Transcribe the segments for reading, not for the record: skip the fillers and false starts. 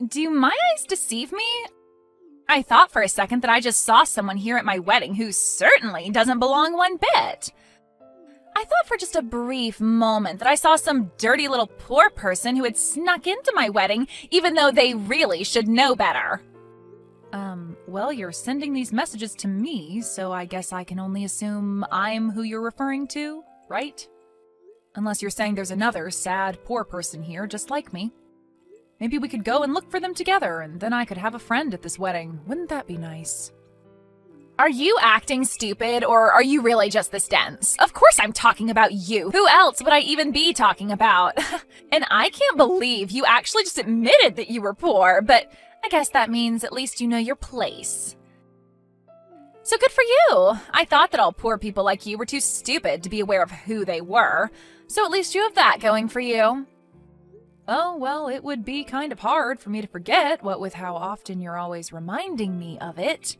Do my eyes deceive me? I thought for a second that I just saw someone here at my wedding who certainly doesn't belong one bit. I thought for just a brief moment that I saw some dirty little poor person who had snuck into my wedding, even though they really should know better. Well, you're sending these messages to me, so I guess I can only assume I'm who you're referring to, right? Unless you're saying there's another sad, poor person here just like me. Maybe we could go and look for them together, and then I could have a friend at this wedding. Wouldn't that be nice? Are you acting stupid, or are you really just this dense? Of course I'm talking about you. Who else would I even be talking about? And I can't believe you actually just admitted that you were poor, but I guess that means at least you know your place. So good for you. I thought that all poor people like you were too stupid to be aware of who they were, so at least you have that going for you. Oh, well, it would be kind of hard for me to forget, what with how often you're always reminding me of it.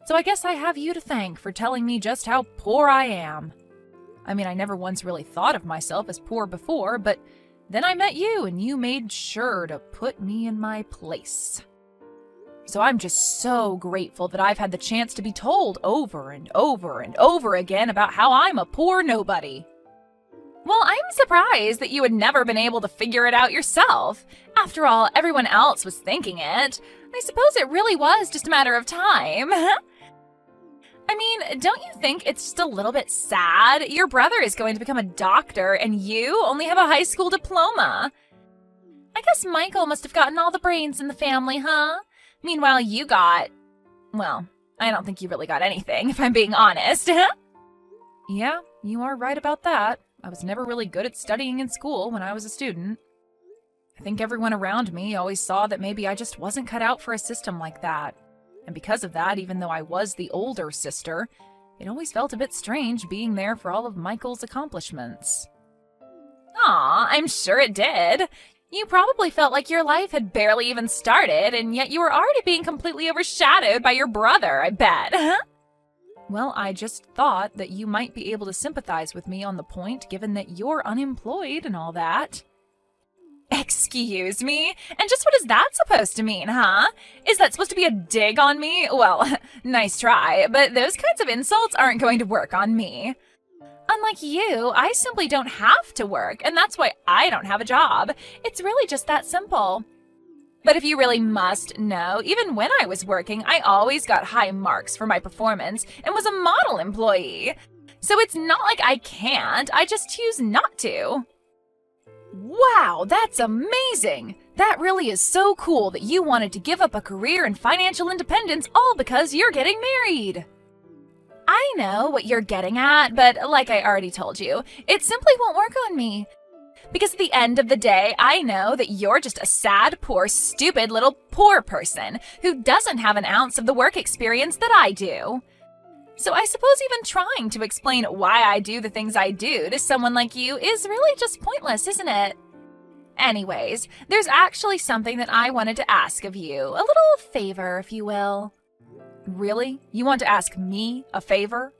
So I guess I have you to thank for telling me just how poor I am. I mean, I never once really thought of myself as poor before, but then I met you and you made sure to put me in my place. So I'm just so grateful that I've had the chance to be told over and over and over again about how I'm a poor nobody. Well, I'm surprised that you had never been able to figure it out yourself. After all, everyone else was thinking it. I suppose it really was just a matter of time. I mean, don't you think it's just a little bit sad? Your brother is going to become a doctor and you only have a high school diploma. I guess Michael must have gotten all the brains in the family, huh? Meanwhile, you got... well, I don't think you really got anything, if I'm being honest. Yeah, you are right about that. I was never really good at studying in school when I was a student. I think everyone around me always saw that maybe I just wasn't cut out for a system like that. And because of that, even though I was the older sister, it always felt a bit strange being there for all of Michael's accomplishments. Aw, I'm sure it did. You probably felt like your life had barely even started, and yet you were already being completely overshadowed by your brother, I bet. Well, I just thought that you might be able to sympathize with me on the point, given that you're unemployed and all that. Excuse me? And just what is that supposed to mean, huh? Is that supposed to be a dig on me? Well, nice try, but those kinds of insults aren't going to work on me. Unlike you, I simply don't have to work, and that's why I don't have a job. It's really just that simple. But if you really must know, even when I was working, I always got high marks for my performance and was a model employee. So it's not like I can't, I just choose not to. Wow, that's amazing! That really is so cool that you wanted to give up a career and financial independence all because you're getting married. I know what you're getting at, but like I already told you, it simply won't work on me. Because at the end of the day, I know that you're just a sad, poor, stupid little poor person who doesn't have an ounce of the work experience that I do. So I suppose even trying to explain why I do the things I do to someone like you is really just pointless, isn't it? Anyways, there's actually something that I wanted to ask of you, a little favor, if you will. Really? You want to ask me a favor?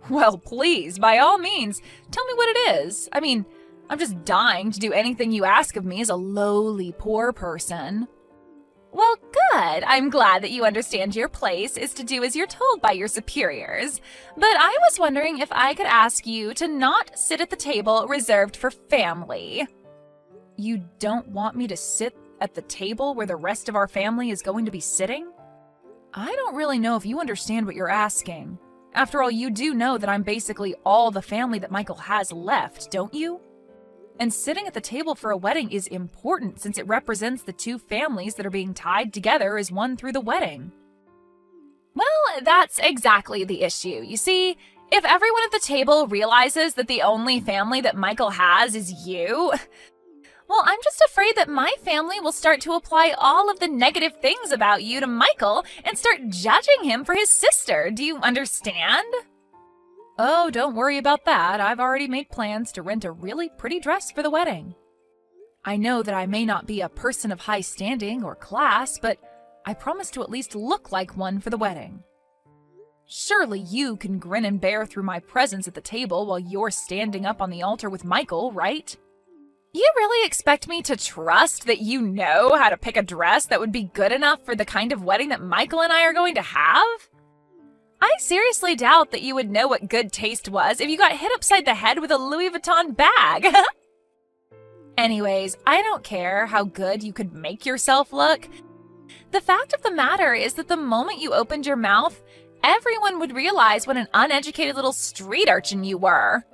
Well, please, by all means, tell me what it is. I mean, I'm just dying to do anything you ask of me as a lowly poor person. Well, good. I'm glad that you understand your place is to do as you're told by your superiors. But I was wondering if I could ask you to not sit at the table reserved for family. You don't want me to sit at the table where the rest of our family is going to be sitting? I don't really know if you understand what you're asking. After all, you do know that I'm basically all the family that Michael has left, don't you? And sitting at the table for a wedding is important since it represents the two families that are being tied together as one through the wedding. Well, that's exactly the issue. You see, if everyone at the table realizes that the only family that Michael has is you, well, I'm just afraid that my family will start to apply all of the negative things about you to Michael and start judging him for his sister. Do you understand? Oh, don't worry about that. I've already made plans to rent a really pretty dress for the wedding. I know that I may not be a person of high standing or class, but I promise to at least look like one for the wedding. Surely you can grin and bear through my presence at the table while you're standing up on the altar with Michael, right? You really expect me to trust that you know how to pick a dress that would be good enough for the kind of wedding that Michael and I are going to have? I seriously doubt that you would know what good taste was if you got hit upside the head with a Louis Vuitton bag. Anyways, I don't care how good you could make yourself look. The fact of the matter is that the moment you opened your mouth, everyone would realize what an uneducated little street urchin you were.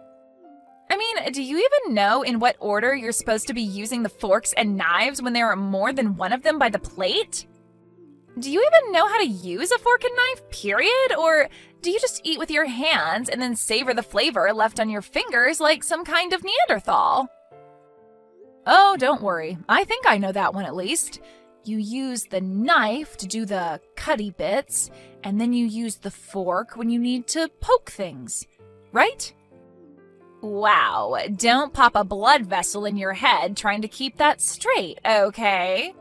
I mean, do you even know in what order you're supposed to be using the forks and knives when there are more than one of them by the plate? Do you even know how to use a fork and knife, period? Or do you just eat with your hands and then savor the flavor left on your fingers like some kind of Neanderthal? Oh, don't worry. I think I know that one at least. You use the knife to do the cutty bits, and then you use the fork when you need to poke things, right? Wow, don't pop a blood vessel in your head trying to keep that straight, okay?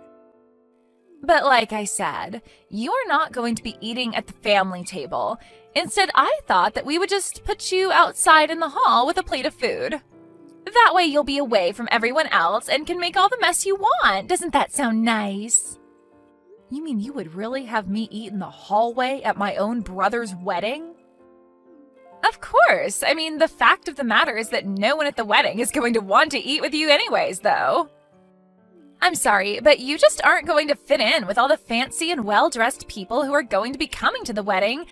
But like I said, you're not going to be eating at the family table. Instead, I thought that we would just put you outside in the hall with a plate of food. That way you'll be away from everyone else and can make all the mess you want. Doesn't that sound nice? You mean you would really have me eat in the hallway at my own brother's wedding? Of course. I mean, the fact of the matter is that no one at the wedding is going to want to eat with you anyways, though. I'm sorry, but you just aren't going to fit in with all the fancy and well-dressed people who are going to be coming to the wedding.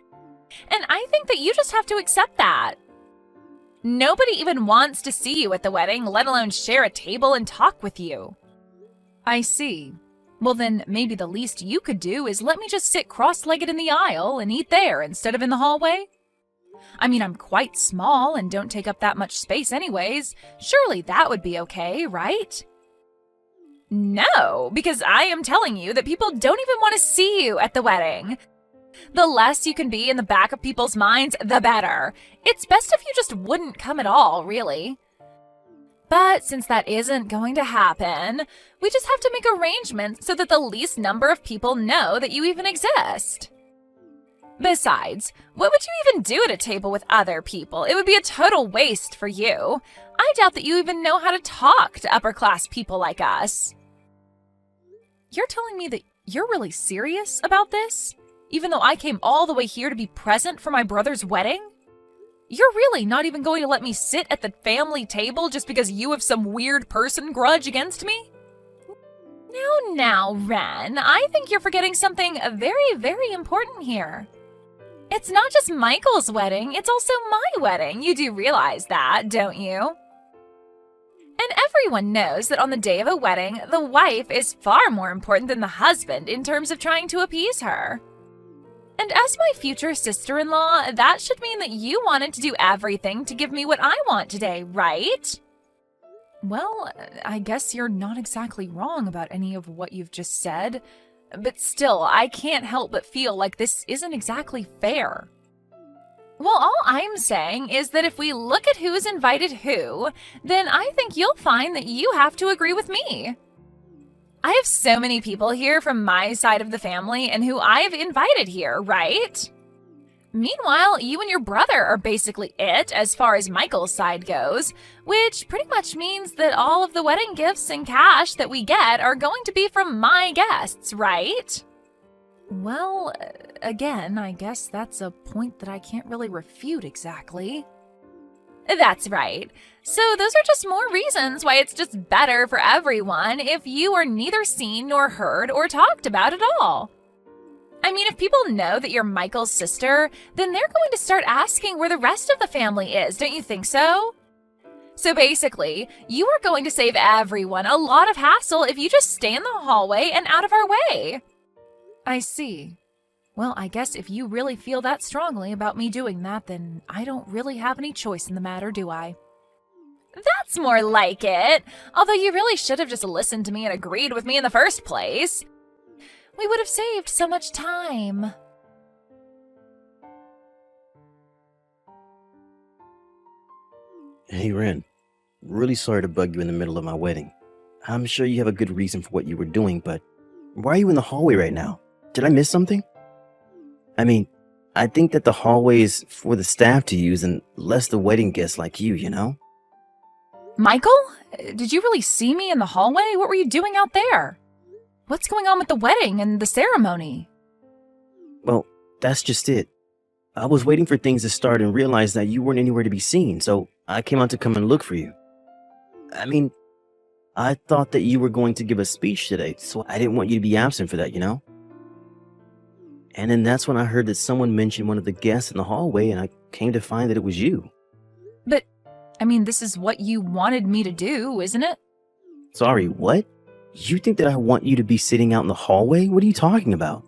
And I think that you just have to accept that. Nobody even wants to see you at the wedding, let alone share a table and talk with you. I see. Well, then maybe the least you could do is let me just sit cross-legged in the aisle and eat there instead of in the hallway. I mean, I'm quite small and don't take up that much space anyways. Surely that would be okay, right? No, because I am telling you that people don't even want to see you at the wedding. The less you can be in the back of people's minds, the better. It's best if you just wouldn't come at all, really. But since that isn't going to happen, we just have to make arrangements so that the least number of people know that you even exist. Besides, what would you even do at a table with other people? It would be a total waste for you. I doubt that you even know how to talk to upper-class people like us. You're telling me that you're really serious about this? Even though I came all the way here to be present for my brother's wedding? You're really not even going to let me sit at the family table just because you have some weird person grudge against me? Now, Ren, I think you're forgetting something very, very important here. It's not just Michael's wedding, it's also my wedding. You do realize that, don't you? And everyone knows that on the day of a wedding, the wife is far more important than the husband in terms of trying to appease her. And as my future sister-in-law, that should mean that you wanted to do everything to give me what I want today, right? Well, I guess you're not exactly wrong about any of what you've just said. But still, I can't help but feel like this isn't exactly fair. Well, all I'm saying is that if we look at who's invited who, then I think you'll find that you have to agree with me. I have so many people here from my side of the family and who I've invited here, right? Meanwhile, you and your brother are basically it as far as Michael's side goes, which pretty much means that all of the wedding gifts and cash that we get are going to be from my guests, right? Well, again, I guess that's a point that I can't really refute exactly. That's right. So those are just more reasons why it's just better for everyone if you are neither seen nor heard or talked about at all. I mean, if people know that you're Michael's sister, then they're going to start asking where the rest of the family is, don't you think so? So basically, you are going to save everyone a lot of hassle if you just stay in the hallway and out of our way. I see. Well, I guess if you really feel that strongly about me doing that, then I don't really have any choice in the matter, do I? That's more like it. Although you really should have just listened to me and agreed with me in the first place. We would have saved so much time. Hey, Ren. Really sorry to bug you in the middle of my wedding. I'm sure you have a good reason for what you were doing, but why are you in the hallway right now? Did I miss something? I mean, I think that the hallway is for the staff to use and less the wedding guests like you know? Michael? Did you really see me in the hallway? What were you doing out there? What's going on with the wedding and the ceremony? Well, that's just it. I was waiting for things to start and realized that you weren't anywhere to be seen, so I came out to come and look for you. I mean, I thought that you were going to give a speech today, so I didn't want you to be absent for that, you know? And then that's when I heard that someone mentioned one of the guests in the hallway, and I came to find that it was you. But, this is what you wanted me to do, isn't it? Sorry, what? You think that I want you to be sitting out in the hallway? What are you talking about?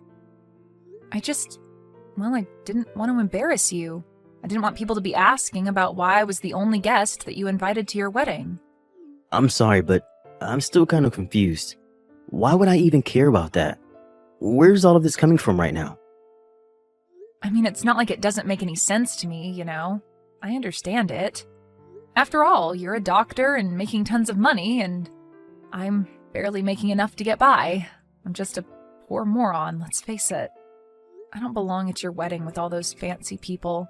I didn't want to embarrass you. I didn't want people to be asking about why I was the only guest that you invited to your wedding. I'm sorry, but I'm still kind of confused. Why would I even care about that? Where's all of this coming from right now? It's not like it doesn't make any sense to me, I understand it. After all, you're a doctor and making tons of money, and I'm barely making enough to get by. I'm just a poor moron, let's face it. I don't belong at your wedding with all those fancy people.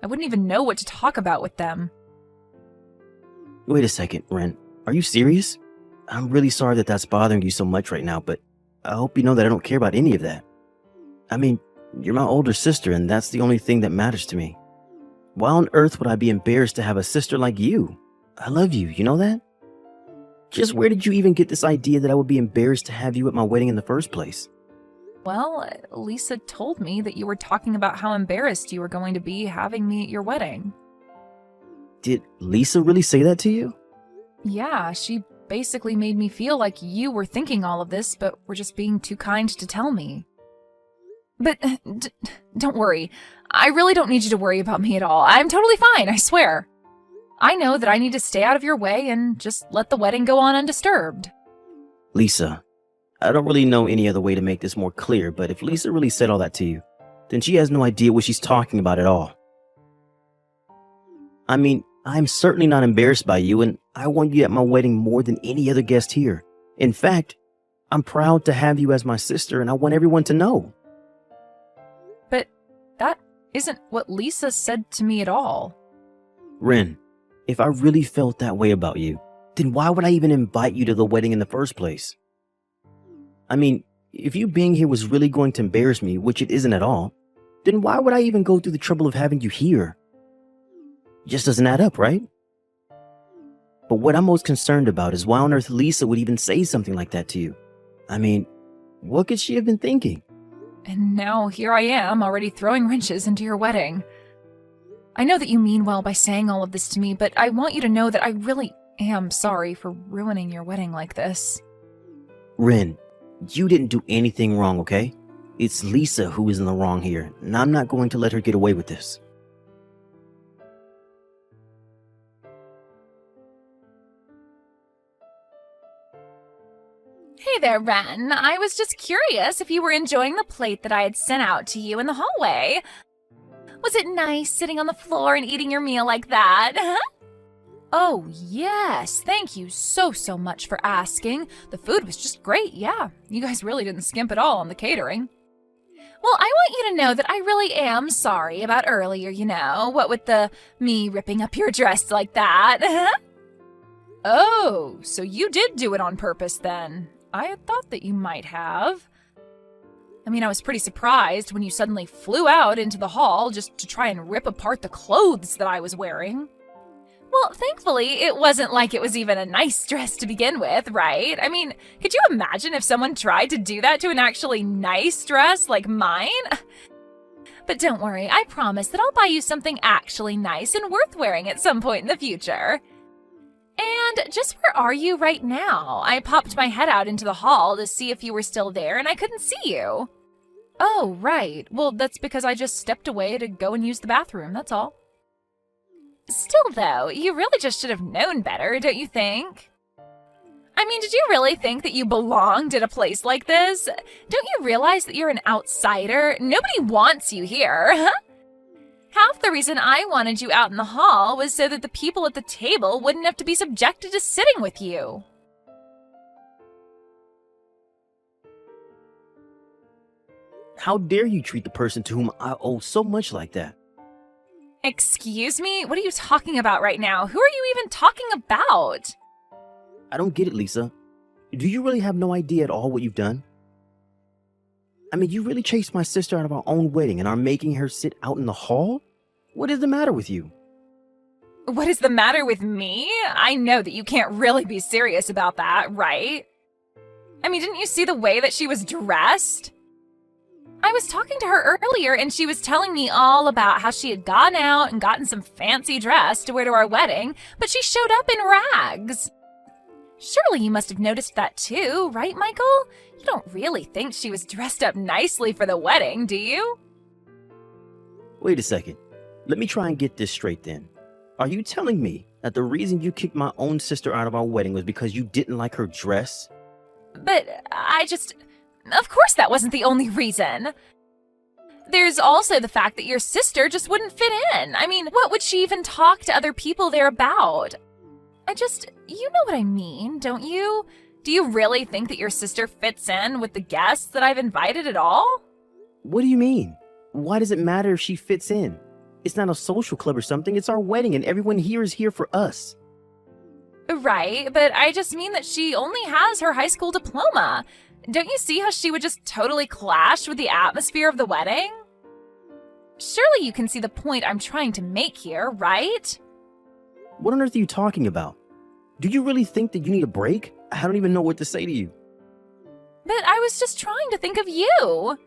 I wouldn't even know what to talk about with them. Wait a second, Ren. Are you serious? I'm really sorry that that's bothering you so much right now, but I hope you know that I don't care about any of that. You're my older sister, and that's the only thing that matters to me. Why on earth would I be embarrassed to have a sister like you? I love you, you know that? Just where did you even get this idea that I would be embarrassed to have you at my wedding in the first place? Well, Lisa told me that you were talking about how embarrassed you were going to be having me at your wedding. Did Lisa really say that to you? Yeah, she basically made me feel like you were thinking all of this, but were just being too kind to tell me. But don't worry. I really don't need you to worry about me at all. I'm totally fine, I swear. I know that I need to stay out of your way and just let the wedding go on undisturbed. Lisa, I don't really know any other way to make this more clear, but if Lisa really said all that to you, then she has no idea what she's talking about at all. I'm certainly not embarrassed by you, and I want you at my wedding more than any other guest here. In fact, I'm proud to have you as my sister, and I want everyone to know. But that isn't what Lisa said to me at all. Ren, if I really felt that way about you, then why would I even invite you to the wedding in the first place? If you being here was really going to embarrass me, which it isn't at all, then why would I even go through the trouble of having you here? Just doesn't add up, right? But what I'm most concerned about is why on earth Lisa would even say something like that to you. What could she have been thinking? And now here I am, already throwing wrenches into your wedding. I know that you mean well by saying all of this to me, but I want you to know that I really am sorry for ruining your wedding like this. Ren, you didn't do anything wrong, okay? It's Lisa who is in the wrong here, and I'm not going to let her get away with this. Hey there, Ren. I was just curious if you were enjoying the plate that I had sent out to you in the hallway. Was it nice sitting on the floor and eating your meal like that? Oh, yes. Thank you so much for asking. The food was just great, yeah. You guys really didn't skimp at all on the catering. Well, I want you to know that I really am sorry about earlier, what with me ripping up your dress like that. Oh, so you did do it on purpose then. I had thought that you might have. I was pretty surprised when you suddenly flew out into the hall just to try and rip apart the clothes that I was wearing. Well, thankfully, it wasn't like it was even a nice dress to begin with, right? Could you imagine if someone tried to do that to an actually nice dress like mine? But don't worry, I promise that I'll buy you something actually nice and worth wearing at some point in the future. And just where are you right now? I popped my head out into the hall to see if you were still there, and I couldn't see you. Oh, right. Well, that's because I just stepped away to go and use the bathroom, that's all. Still, though, you really just should have known better, don't you think? Did you really think that you belonged at a place like this? Don't you realize that you're an outsider? Nobody wants you here. Half the reason I wanted you out in the hall was so that the people at the table wouldn't have to be subjected to sitting with you. How dare you treat the person to whom I owe so much like that? Excuse me? What are you talking about right now? Who are you even talking about? I don't get it, Lisa. Do you really have no idea at all what you've done? I mean, you really chased my sister out of our own wedding and are making her sit out in the hall? What is the matter with you? What is the matter with me? I know that you can't really be serious about that, right? I mean, didn't you see the way that she was dressed? I was talking to her earlier and she was telling me all about how she had gone out and gotten some fancy dress to wear to our wedding, but she showed up in rags. Surely you must have noticed that too, right, Michael? You don't really think she was dressed up nicely for the wedding, do you? Wait a second. Let me try and get this straight then. Are you telling me that the reason you kicked my own sister out of our wedding was because you didn't like her dress? But of course that wasn't the only reason. There's also the fact that your sister just wouldn't fit in. I mean, what would she even talk to other people there about? You know what I mean, don't you? Do you really think that your sister fits in with the guests that I've invited at all? What do you mean? Why does it matter if she fits in? It's not a social club or something, it's our wedding and everyone here is here for us. Right, but I just mean that she only has her high school diploma. Don't you see how she would just totally clash with the atmosphere of the wedding? Surely you can see the point I'm trying to make here, right? What on earth are you talking about? Do you really think that you need a break? I don't even know what to say to you. But I was just trying to think of you.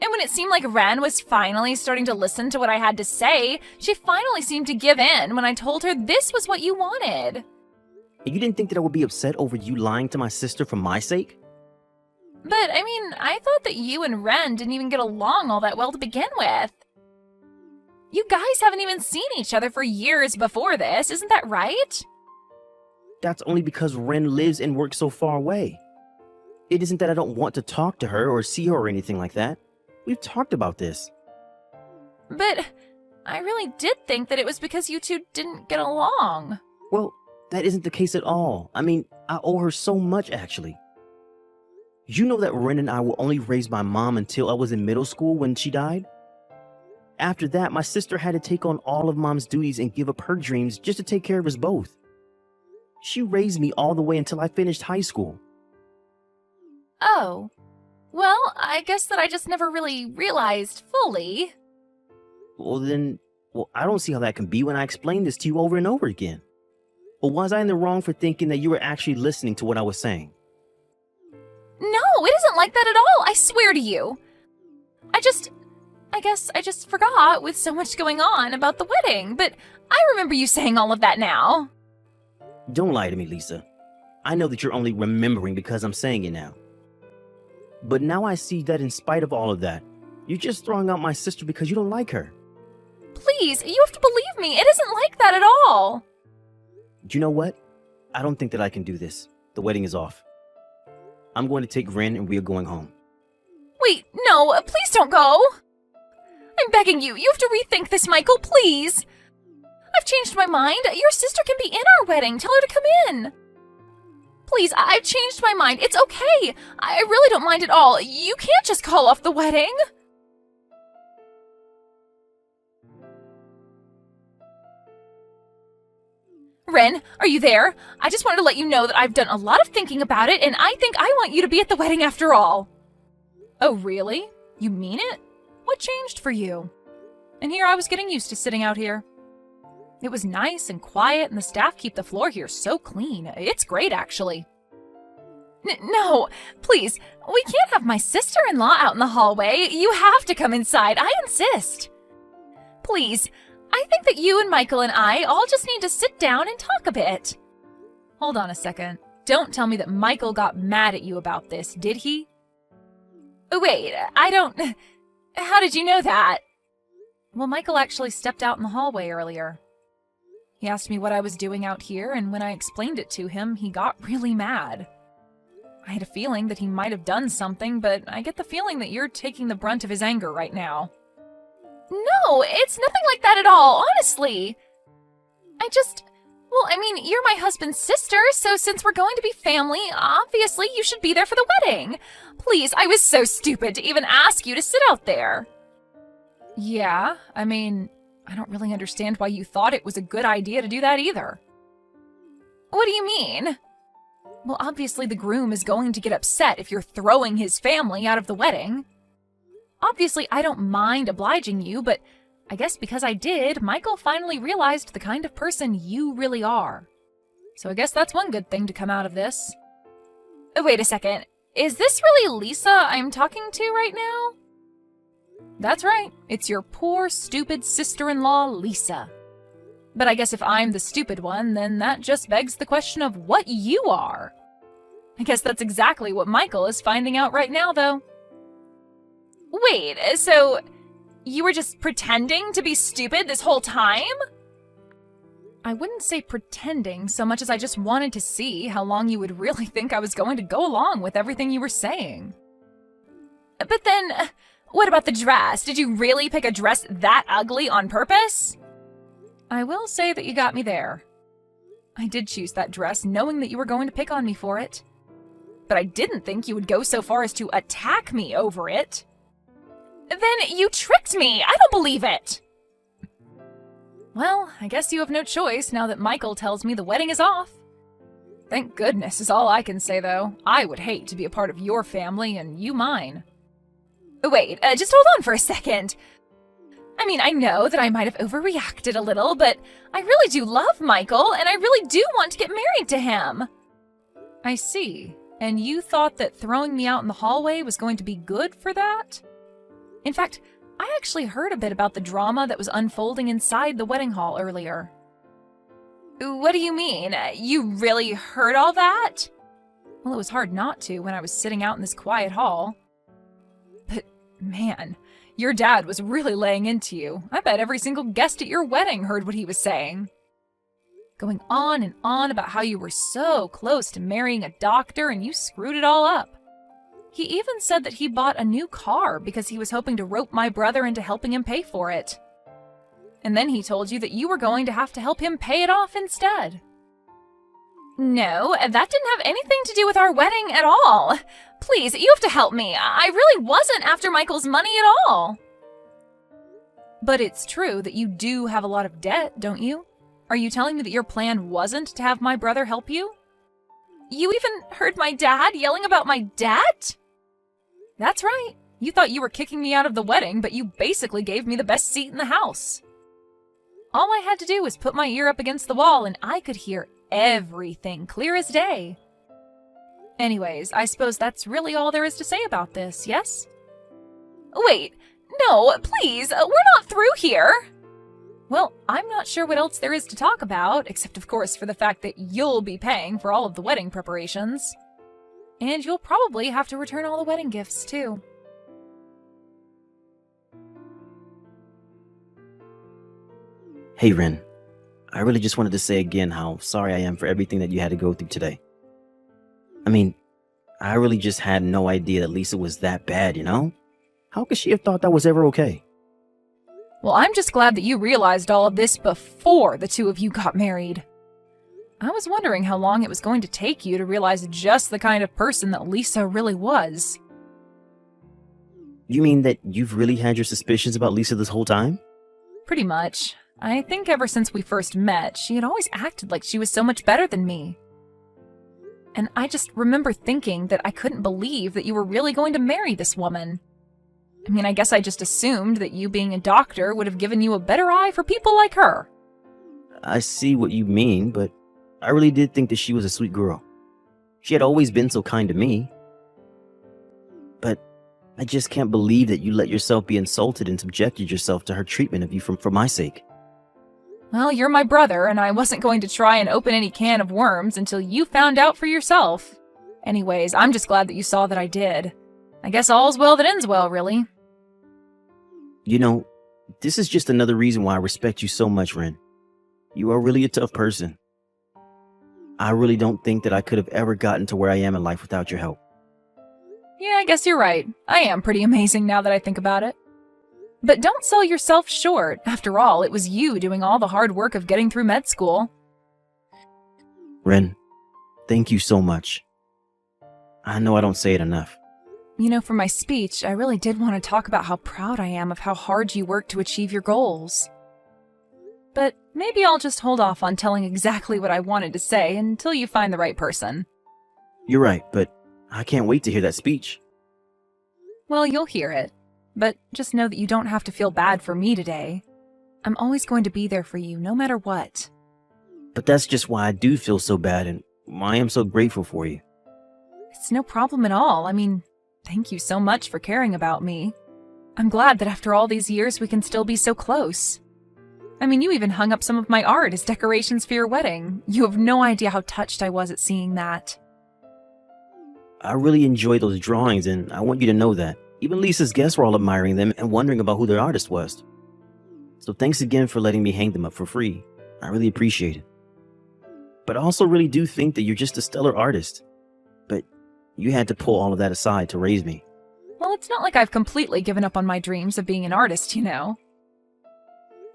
And when it seemed like Ren was finally starting to listen to what I had to say, she finally seemed to give in when I told her this was what you wanted. And you didn't think that I would be upset over you lying to my sister for my sake? But, I mean, I thought that you and Ren didn't even get along all that well to begin with. You guys haven't even seen each other for years before this, isn't that right? That's only because Ren lives and works so far away. It isn't that I don't want to talk to her or see her or anything like that. We've talked about this. But I really did think that it was because you two didn't get along. Well, that isn't the case at all. I mean, I owe her so much, actually. You know that Ren and I were only raised by Mom until I was in middle school when she died? After that, my sister had to take on all of Mom's duties and give up her dreams just to take care of us both. She raised me all the way until I finished high school. Oh. Well, I guess that I just never really realized fully. Well, I don't see how that can be when I explained this to you over and over again. Or was I in the wrong for thinking that you were actually listening to what I was saying? No, it isn't like that at all, I swear to you. I guess I just forgot with so much going on about the wedding, but I remember you saying all of that now. Don't lie to me, Lisa. I know that you're only remembering because I'm saying it now. But now I see that in spite of all of that, you're just throwing out my sister because you don't like her. Please, you have to believe me, it isn't like that at all. Do you know what? I don't think that I can do this. The wedding is off. I'm going to take Ren and we are going home. Wait, no, please don't go. I'm begging you, you have to rethink this, Michael, please. I've changed my mind. Your sister can be in our wedding. Tell her to come in. Please, I've changed my mind. It's okay. I really don't mind at all. You can't just call off the wedding. Ren, are you there? I just wanted to let you know that I've done a lot of thinking about it, and I think I want you to be at the wedding after all. Oh, really? You mean it? What changed for you? And here I was getting used to sitting out here. It was nice and quiet, and the staff keep the floor here so clean. It's great, actually. No, please, we can't have my sister-in-law out in the hallway. You have to come inside, I insist. Please, I think that you and Michael and I all just need to sit down and talk a bit. Hold on a second. Don't tell me that Michael got mad at you about this, did he? Wait, I don't... How did you know that? Well, Michael actually stepped out in the hallway earlier. He asked me what I was doing out here, and when I explained it to him, he got really mad. I had a feeling that he might have done something, but I get the feeling that you're taking the brunt of his anger right now. No, it's nothing like that at all, honestly. You're my husband's sister, so since we're going to be family, obviously you should be there for the wedding. Please, I was so stupid to even ask you to sit out there. Yeah, I don't really understand why you thought it was a good idea to do that either. What do you mean? Well, obviously the groom is going to get upset if you're throwing his family out of the wedding. Obviously, I don't mind obliging you, but I guess because I did, Michael finally realized the kind of person you really are. So I guess that's one good thing to come out of this. Wait a second. Is this really Lisa I'm talking to right now? That's right. It's your poor, stupid sister-in-law, Lisa. But I guess if I'm the stupid one, then that just begs the question of what you are. I guess that's exactly what Michael is finding out right now, though. Wait, so you were just pretending to be stupid this whole time? I wouldn't say pretending so much as I just wanted to see how long you would really think I was going to go along with everything you were saying. But then, what about the dress? Did you really pick a dress that ugly on purpose? I will say that you got me there. I did choose that dress knowing that you were going to pick on me for it. But I didn't think you would go so far as to attack me over it. Then you tricked me! I don't believe it! Well, I guess you have no choice now that Michael tells me the wedding is off. Thank goodness is all I can say, though. I would hate to be a part of your family and you mine. Wait, just hold on for a second. I mean, I know that I might have overreacted a little, but I really do love Michael, and I really do want to get married to him. I see. And you thought that throwing me out in the hallway was going to be good for that? In fact, I actually heard a bit about the drama that was unfolding inside the wedding hall earlier. What do you mean? You really heard all that? Well, it was hard not to when I was sitting out in this quiet hall. But, man, your dad was really laying into you. I bet every single guest at your wedding heard what he was saying. Going on and on about how you were so close to marrying a doctor and you screwed it all up. He even said that he bought a new car because he was hoping to rope my brother into helping him pay for it. And then he told you that you were going to have to help him pay it off instead. No, that didn't have anything to do with our wedding at all. Please, you have to help me. I really wasn't after Michael's money at all. But it's true that you do have a lot of debt, don't you? Are you telling me that your plan wasn't to have my brother help you? You even heard my dad yelling about my debt? That's right. You thought you were kicking me out of the wedding, but you basically gave me the best seat in the house. All I had to do was put my ear up against the wall and I could hear everything clear as day. Anyways, I suppose that's really all there is to say about this, yes? Wait, no, please, we're not through here. Well, I'm not sure what else there is to talk about, except of course for the fact that you'll be paying for all of the wedding preparations. And you'll probably have to return all the wedding gifts, too. Hey, Ren. I really just wanted to say again how sorry I am for everything that you had to go through today. I mean, I really just had no idea that Lisa was that bad, you know? How could she have thought that was ever okay? Well, I'm just glad that you realized all of this before the two of you got married. I was wondering how long it was going to take you to realize just the kind of person that Lisa really was. You mean that you've really had your suspicions about Lisa this whole time? Pretty much. I think ever since we first met, she had always acted like she was so much better than me. And I just remember thinking that I couldn't believe that you were really going to marry this woman. I mean, I guess I just assumed that you being a doctor would have given you a better eye for people like her. I see what you mean, but I really did think that she was a sweet girl. She had always been so kind to me. But I just can't believe that you let yourself be insulted and subjected yourself to her treatment of you for my sake. Well, you're my brother, and I wasn't going to try and open any can of worms until you found out for yourself. Anyways, I'm just glad that you saw that I did. I guess all's well that ends well, really. You know, this is just another reason why I respect you so much, Ren. You are really a tough person. I really don't think that I could have ever gotten to where I am in life without your help. Yeah, I guess you're right. I am pretty amazing now that I think about it. But don't sell yourself short. After all, it was you doing all the hard work of getting through med school. Ren, thank you so much. I know I don't say it enough. You know, for my speech, I really did want to talk about how proud I am of how hard you worked to achieve your goals. maybe I'll just hold off on telling exactly what I wanted to say until you find the right person. You're right, but I can't wait to hear that speech. Well, you'll hear it. But just know that you don't have to feel bad for me today. I'm always going to be there for you, no matter what. But that's just why I do feel so bad and why I am so grateful for you. It's no problem at all. I mean, thank you so much for caring about me. I'm glad that after all these years we can still be so close. I mean, you even hung up some of my art as decorations for your wedding. You have no idea how touched I was at seeing that. I really enjoyed those drawings, and I want you to know that. Even Lisa's guests were all admiring them and wondering about who their artist was. So thanks again for letting me hang them up for free. I really appreciate it. But I also really do think that you're just a stellar artist. But you had to pull all of that aside to raise me. Well, it's not like I've completely given up on my dreams of being an artist, you know.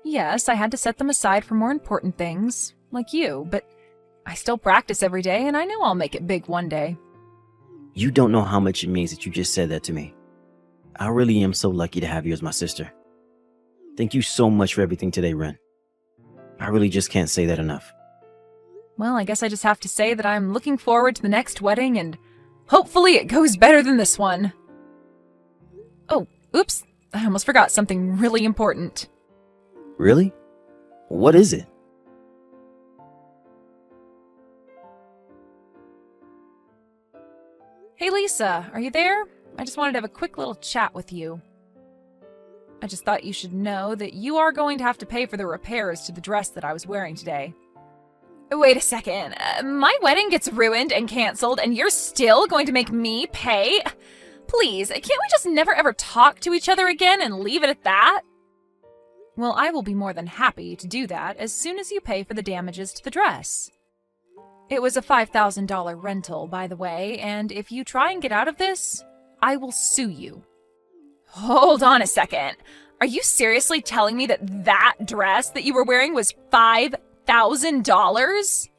Yes, I had to set them aside for more important things, like you, but I still practice every day and I know I'll make it big one day. You don't know how much it means that you just said that to me. I really am so lucky to have you as my sister. Thank you so much for everything today, Ren. I really just can't say that enough. Well, I guess I just have to say that I'm looking forward to the next wedding and hopefully it goes better than this one. Oh, oops, I almost forgot something really important. Really? What is it? Hey Lisa, are you there? I just wanted to have a quick little chat with you. I just thought you should know that you are going to have to pay for the repairs to the dress that I was wearing today. Wait a second. My wedding gets ruined and canceled and you're still going to make me pay? Please, can't we just never ever talk to each other again and leave it at that? Well, I will be more than happy to do that as soon as you pay for the damages to the dress. It was a $5,000 rental, by the way, and if you try and get out of this, I will sue you. Hold on a second. Are you seriously telling me that that dress that you were wearing was $5,000?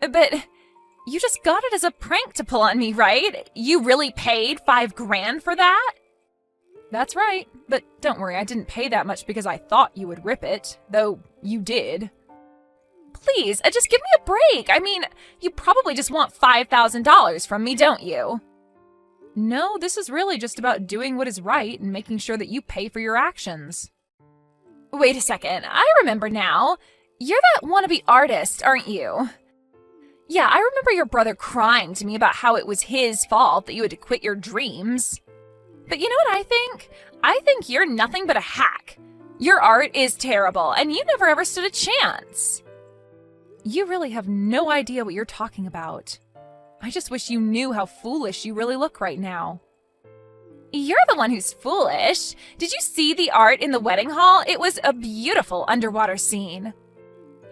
But you just got it as a prank to pull on me, right? You really paid $5,000 for that? That's right, but don't worry, I didn't pay that much because I thought you would rip it, though you did. Please, just give me a break. I mean, you probably just want $5,000 from me, don't you? No, this is really just about doing what is right and making sure that you pay for your actions. Wait a second, I remember now. You're that wannabe artist, aren't you? Yeah, I remember your brother crying to me about how it was his fault that you had to quit your dreams. But you know what I think? I think you're nothing but a hack. Your art is terrible, and you never ever stood a chance. You really have no idea what you're talking about. I just wish you knew how foolish you really look right now. You're the one who's foolish. Did you see the art in the wedding hall? It was a beautiful underwater scene.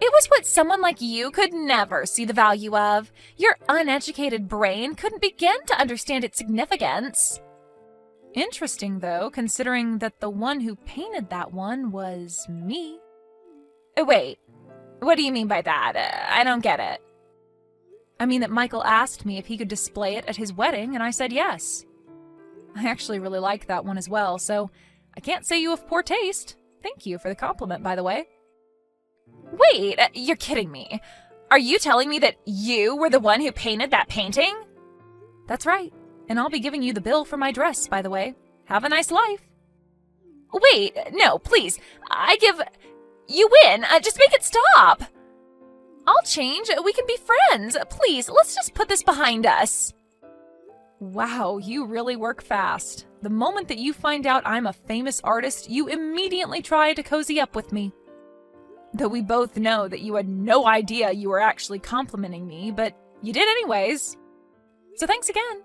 It was what someone like you could never see the value of. Your uneducated brain couldn't begin to understand its significance. Interesting, though, considering that the one who painted that one was me. Wait, what do you mean by that? I don't get it. I mean that Michael asked me if he could display it at his wedding, and I said yes. I actually really like that one as well, so I can't say you have poor taste. Thank you for the compliment, by the way. Wait, you're kidding me. Are you telling me that you were the one who painted that painting? That's right, and I'll be giving you the bill for my dress, by the way. Have a nice life. Wait, no, please. You win. Just make it stop. I'll change. We can be friends. Please, let's just put this behind us. Wow, you really work fast. The moment that you find out I'm a famous artist, you immediately try to cozy up with me. Though we both know that you had no idea you were actually complimenting me, but you did anyways. So thanks again.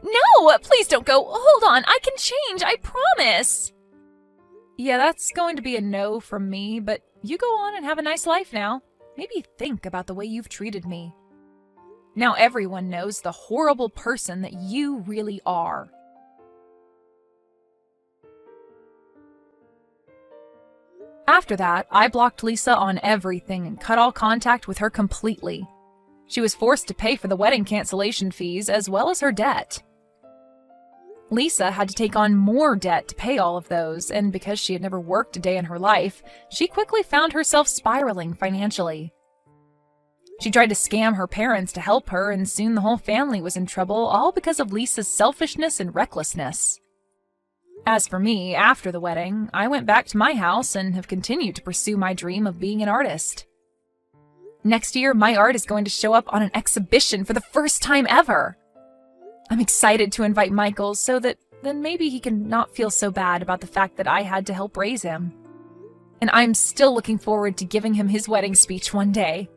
No, please don't go. Hold on, I can change, I promise. Yeah, that's going to be a no from me, but you go on and have a nice life now. Maybe think about the way you've treated me. Now everyone knows the horrible person that you really are. After that, I blocked Lisa on everything and cut all contact with her completely. She was forced to pay for the wedding cancellation fees as well as her debt. Lisa had to take on more debt to pay all of those, and because she had never worked a day in her life, she quickly found herself spiraling financially. She tried to scam her parents to help her, and soon the whole family was in trouble, all because of Lisa's selfishness and recklessness. As for me, after the wedding, I went back to my house and have continued to pursue my dream of being an artist. Next year, my art is going to show up on an exhibition for the first time ever. I'm excited to invite Michael so that then maybe he can not feel so bad about the fact that I had to help raise him. And I'm still looking forward to giving him his wedding speech one day.